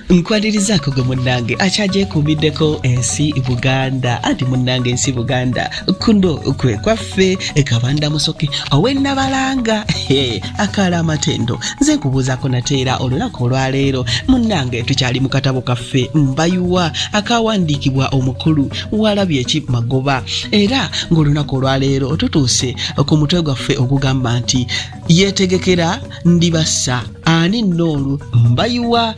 Nkwalirizaako gwe munnange akyaje kubiddeko ensi Buganda anti munnange ensi Buganda kuno kwe kwaffe ekabanda musoke owennabalanga akala amatendo nze nkubuuzaako nateera olunaku olwaleero munnange tukyali mu katabo kaffe Mbayiwa akawandiikibwa omukulu Walabye Magoba era ng'olunaku olwaleero tutuuse ku mutwe gwaffe ogugamba nti Yetegekera Ndibassa ani nnoolu Mbayiwa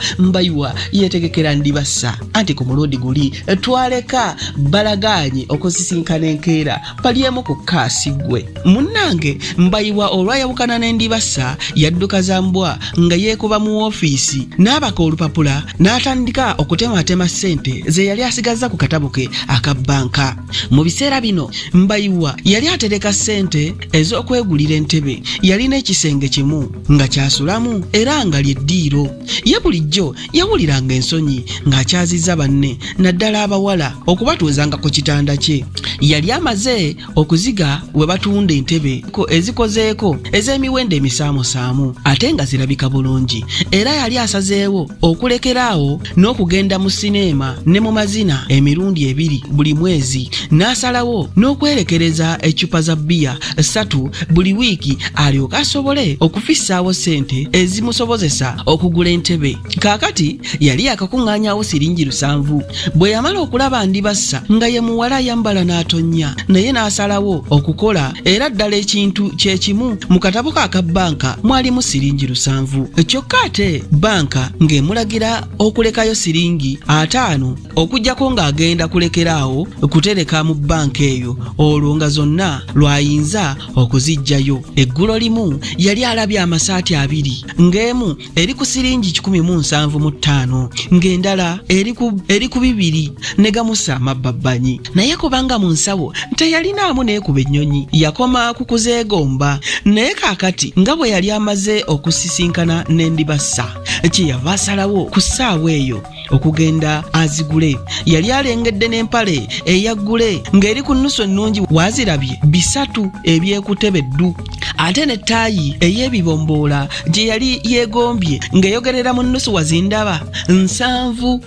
Yetegekera Ndibassa anti ku mulundi guli twaleka balagaanyi okusisinkana enkeera palyemu ku kaasigwe munnange Mbayiwa olwayawukana ne Ndibassa yadduka za mbwa nga yeekuba mu woofiisi n'abaka olupapula n'atandika okutematema ssente ze yali asigazza ku katabo ke aka bbanka. Mu biseera bino Mbayiwa yali atereka ssente ez'okwegulira entebe yalina ekisenge kimu nga kyasulamu era nga lyeddiiro ye bulijjo yawuliranga ensonyi ng'akyazizza banne naddala abawala okubatuuzanga ku kitanda kye. Yali amaze okuziga we batunda entebe ezikozeeko ez'emiwendo emisaamusaamu ate nga zirabika bulungi era yali asazeewo okulekeraawo n'okugenda mu sineema ne mu mazina emirundi 2 buli mwezi n'asalawo n'okwerekereza eccupa za bbiya 3 buli wiiki alyoke asobole okufissaawo ssente ezimusobozesa okugula entebe. Kaakati yali akakuŋŋaanyaawo siringi 7 bwe yamala okulaba Ndibassa nga ye muwala ayambala n'atonnya naye n'asalawo okukola era ddala ekintu kye kimu mu katabo ka bbanka mwalimu siringi 7 kyokka ate bbanka ng'emulagira okulekayo siringi 5 okuggyako ng'agenda kulekeraawo kutereka mu bbanka eyo olwo nga zonna lwayinza okuziggyayo. Eggulo limu yali alabye amasaati 2 ng'emu eri ku siringi 175 ng'endala eri ku 2 ne gamusa amababbanyi naye kubanga mu nsawo teyalinaamu neekuba ennyonyi yakoma ku kuzeegomba naye kaakati nga bwe yali amaze okusisinkana ne Ndibassa kyeyava asalawo ku ssaawa eyo okugenda azigule. Yali alengedde n'empale eyaggule ng'eri ku nnusu ennungi wazirabye 3 ebyekutebe ddu ate ne ttaayi ey'ebibomboola gye yali yeegombye ng'eyogerera mu nnusu wazindaba 7.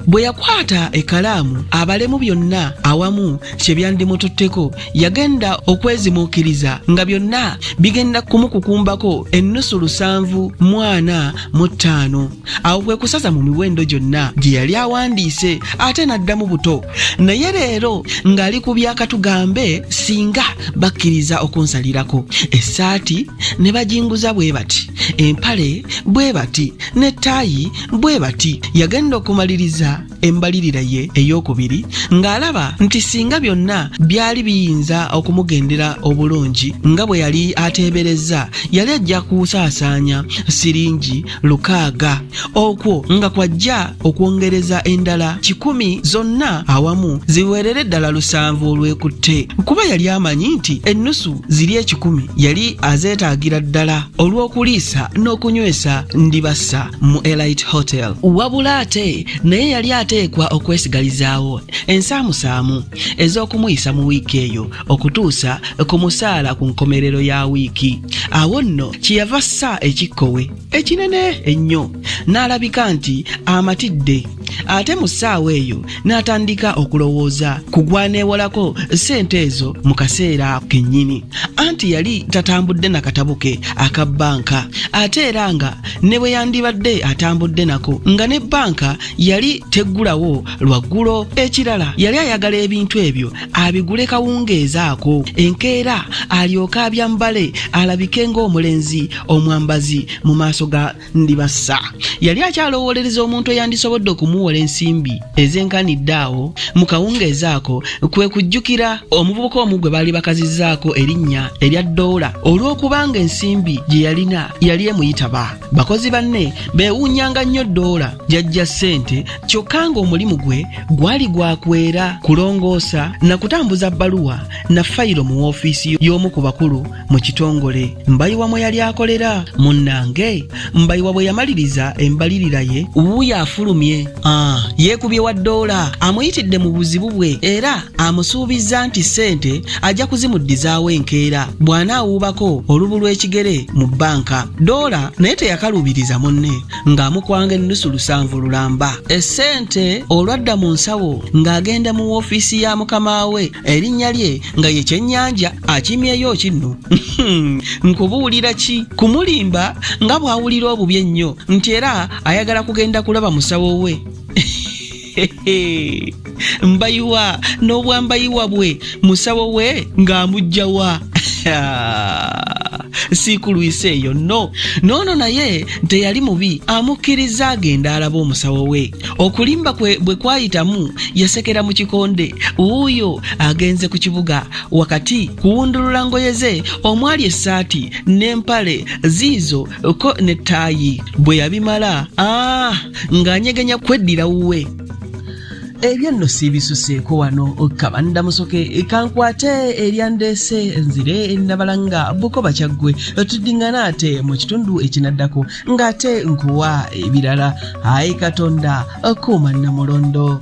Bwe yakwata ekalaamu abalemu byonna awamu kye byandimututteko yagenda okwezimuukiriza nga byonna bigenda kumukukumbako ennusu 745 awo kwe kusaza mu miwendo gyonna gye yali awandiise ate n'addamu buto naye leero ng'ali ku byakatugambe singa bakkiriza okunsalirako essaati ne bajinguza bwe bati empale bwe bati ne ttaayi bwe bati. Yagenda okumaliriza embalirira ye ey'okubiri ng'alaba nti singa byonna byali biyinza okumugendera obulungi nga bwe yali ateeberezza yali ajja kusaasaanya siringi 600 okwo nga kwajja okwongereza endala 10 zonna awamu ziwerere ddala 7 olwekutte kuba yali amanyi nti ennusu ziri 10 yali azeetaagira ddala olw'okuliisa n'okunywesa Ndibassa mu Elite Hotel. Wabula ate naye yali ateekwa okwesigalizaawo ensaamusaamu ez'okumuyisa mu wiiki eyo okutuusa ku musaala ku nkomerero ya wiiki. Awo nno kyeyava ssa ekikkowe ekinene ennyo n'alabika nti amatidde ate mu ssaawa eyo n'atandika okulowooza kugwaneewolako ssente ezo mu kaseera kennyini anti yali tatambudde na katabo ke aka bbanka ate era nga ne bwe yandibadde atambudde nako nga ne bbanka yali teggulawo lwaggulo. Ekirala yali ayagala ebintu ebyo abigule kawungeezaako enkeera alyoke abyambale alabike ng'omulenzi omwambazi mu maaso ga Ndibassa. Yali akyalowoolereza omuntu eyandisobodde okumuwola ensimbi ezenkanidde awo mu kawungeezaako kwe kujjukira omuvubuka omu gwe baali bakazizzaako erinnya erya $, olw'okubanga ensimbi gye yalina yali emuyitaba. Bakozi banne beewuunyanga nnyo $, jjajja ssente kyokka ng'omulimu gwe gwali gwakwera kulongoosa na kutambuza bbaluwa na fayiro mu woofiisi y'omu ku bakulu mu kitongole. Mbayiwa mwe yali akolera munnange Mbayiwa bwe yamaliriza embalirira ye wuuyo afulumye yeekubye wa ddoola amuyitidde mu buzibu bwe era amusuubiza nti ssente ajja kuzimuddizaawo enkeera bw'anaawuubako olubu lw'ekigere mu bbanka. Ddoola naye teyakalubiriza munne ng'amukwanga ennusu 7 lulamba. Essente olwadda mu nsawo ng'agenda mu woofiisi ya mukama we erinnya lye nga ye Kyennyanja akimyeyo kinno. Nkubuulira ki? Kumulimba nga bw'awulira obubi ennyo nti era ayagala kugenda kulaba musawo we. Mbayiwa n'obwambayiwa bwe musawo we ng'amugjawa. Sikulwise eyo nono naye teyali mubi amukkiriza agenda alaba omusawo we. Okulimba bwe kwayitamu yasekera mu kikonde. Wuuyo agenze ku kibuga wakati kuwundulula ngoye ze omwali essaati n'empale ziizo ko nettaayi. Bwe yabimala ng'anyegenya kweddira wuwe. Ebyo nno siibisuseeko wano Kabanda Musoke kankwate eryandeese nzire Nabalanga Bukoba Kyaggwe tuddingana ate mu kitundu ekinaddako ng'ate nkuwa ebirala. Ayi Katonda kuuma Namulondo.